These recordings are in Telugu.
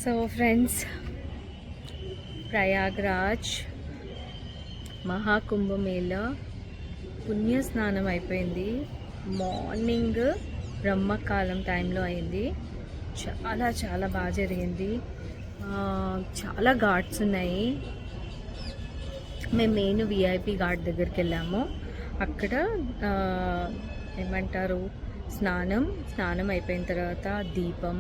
సో ఫ్రెండ్స్, ప్రయాగ్రాజ్ మహాకుంభమేళా పుణ్యస్నానం అయిపోయింది. మార్నింగ్ బ్రహ్మకాలం టైంలో అయింది. చాలా చాలా బాగా జరిగింది. చాలా ఘాట్స్ ఉన్నాయి. మేము మెయిన్ విఐపి ఘాట్ దగ్గరికి వెళ్ళాము. అక్కడ ఏమంటారు, స్నానం అయిపోయిన తర్వాత దీపం,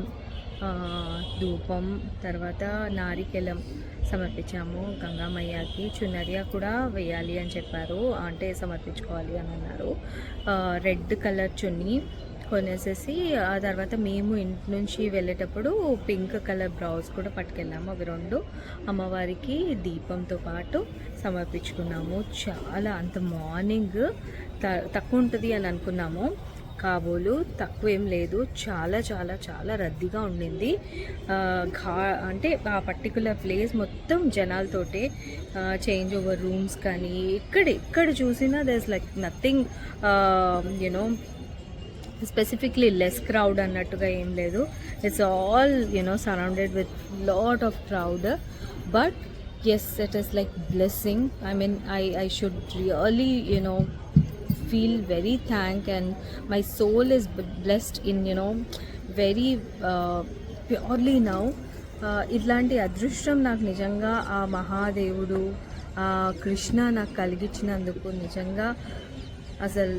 ధూపం, తర్వాత నారికెలం సమర్పించాము గంగామయ్యకి. చున్నరియా కూడా వేయాలి అని చెప్పారు, అంటే సమర్పించుకోవాలి అని అన్నారు. రెడ్ కలర్ చున్నీ కొనేసేసి ఆ తర్వాత మేము ఇంటి నుంచి వెళ్ళేటప్పుడు పింక్ కలర్ బ్లౌజ్ కూడా పట్టుకెళ్ళాము. అవి రెండు అమ్మవారికి దీపంతో పాటు సమర్పించుకున్నాము. చాలా అంత మార్నింగ్ తక్కువ ఉంటుంది అని అనుకున్నాము, కాబోలు తక్కువ ఏం లేదు. చాలా చాలా చాలా రద్దీగా ఉండింది. అంటే ఆ పర్టికులర్ ప్లేస్ మొత్తం జనాలతోటే. చేంజ్ ఓవర్ రూమ్స్ కానీ ఎక్కడ చూసినా there like nothing specifically less crowd అన్నట్టుగా ఏం లేదు. It's all surrounded with lot of crowd. But yes, it is like blessing. I should really feel very thank, and my soul is blessed in very purely now. ఇట్లాంటి అదృష్టం నాకు నిజంగా ఆ మహాదేవుడు, ఆ కృష్ణ నాకు కలిగించినందుకు నిజంగా అసలు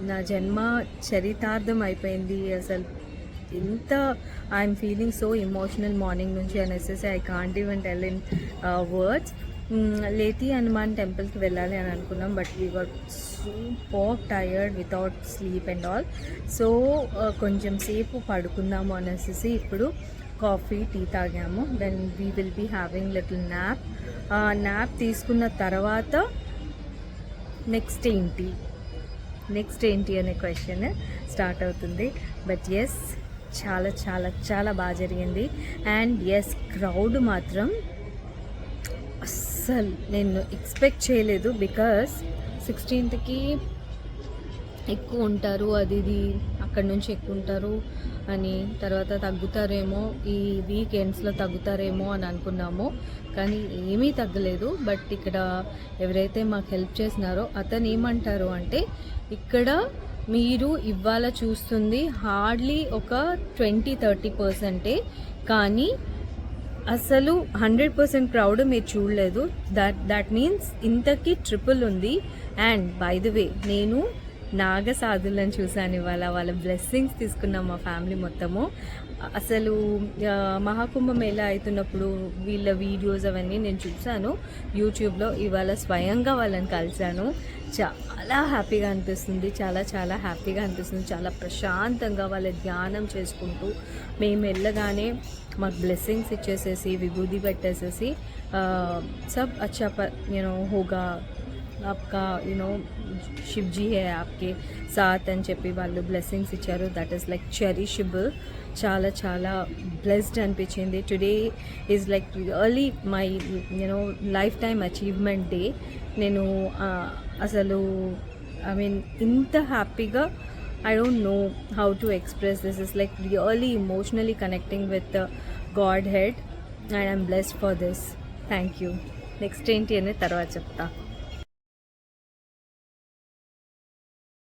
నా జన్మ చరితార్థం అయిపోయింది. అసలు ఎంత I'm feeling so emotional morning నుంచి అనేసి I can't even tell in words. లేటి హనుమాన్ టెంపుల్కి వెళ్ళాలి అని అనుకున్నాం, but we were super tired without sleep and all. So కొంచెం సేపు పడుకుందాము అనేసి ఇప్పుడు కాఫీ టీ తాగాము. Then we will be having little nap తీసుకున్న తర్వాత నెక్స్ట్ ఏంటి అనే క్వశ్చన్ స్టార్ట్ అవుతుంది. బట్ ఎస్, చాలా చాలా చాలా బాగా జరిగింది. అండ్ ఎస్, క్రౌడ్ మాత్రం అస్సలు నేను ఎక్స్పెక్ట్ చేయలేదు. బికాస్ 16th ఎక్కువ ఉంటారు, అది అక్కడి నుంచి ఎక్కువ ఉంటారు అని, తర్వాత తగ్గుతారేమో ఈ వీకెండ్స్లో తగ్గుతారేమో అని అనుకున్నాము, కానీ ఏమీ తగ్గలేదు. బట్ ఇక్కడ ఎవరైతే మాకు హెల్ప్ చేసినారో అతను ఏమంటారు అంటే, ఇక్కడ మీరు ఇవాళ చూస్తుంది హార్డ్లీ ఒక 20-30%, కానీ అసలు 100% క్రౌడ్ మీరు చూడలేదు. దట్ మీన్స్ ఇంతకీ ట్రిపుల్ ఉంది. అండ్ బై ద వే, నేను నాగసాధులను చూశాను ఇవాళ. వాళ్ళ బ్లెస్సింగ్స్ తీసుకున్నాం మా ఫ్యామిలీ మొత్తము. అసలు మహాకుంభమేళా అవుతున్నప్పుడు వీళ్ళ వీడియోస్ అవన్నీ నేను చూశాను యూట్యూబ్లో. ఇవాళ స్వయంగా వాళ్ళని కలిశాను. చాలా హ్యాపీగా అనిపిస్తుంది, చాలా చాలా హ్యాపీగా అనిపిస్తుంది. చాలా ప్రశాంతంగా వాళ్ళ ధ్యానం చేసుకుంటూ మేము వెళ్ళగానే మాకు బ్లెస్సింగ్స్ ఇచ్చేసేసి విభూది పెట్టేసేసి సబ్ అచ్చా హోగా आपका शिव जी है आपके साथ అని చెప్పి వాళ్ళు బ్లెస్సింగ్స్ ఇచ్చారు. That is like cherishable. చాలా చాలా బ్లెస్డ్ అనిపించింది. Today is like really my life time achievement day. నేను అసలు ఇంత హ్యాపీగా I don't know how to express this. Is like really emotionally connecting with the Godhead, and I'm blessed for this. Thank you. Next ఏంటి అని తర్వాత చెప్తా.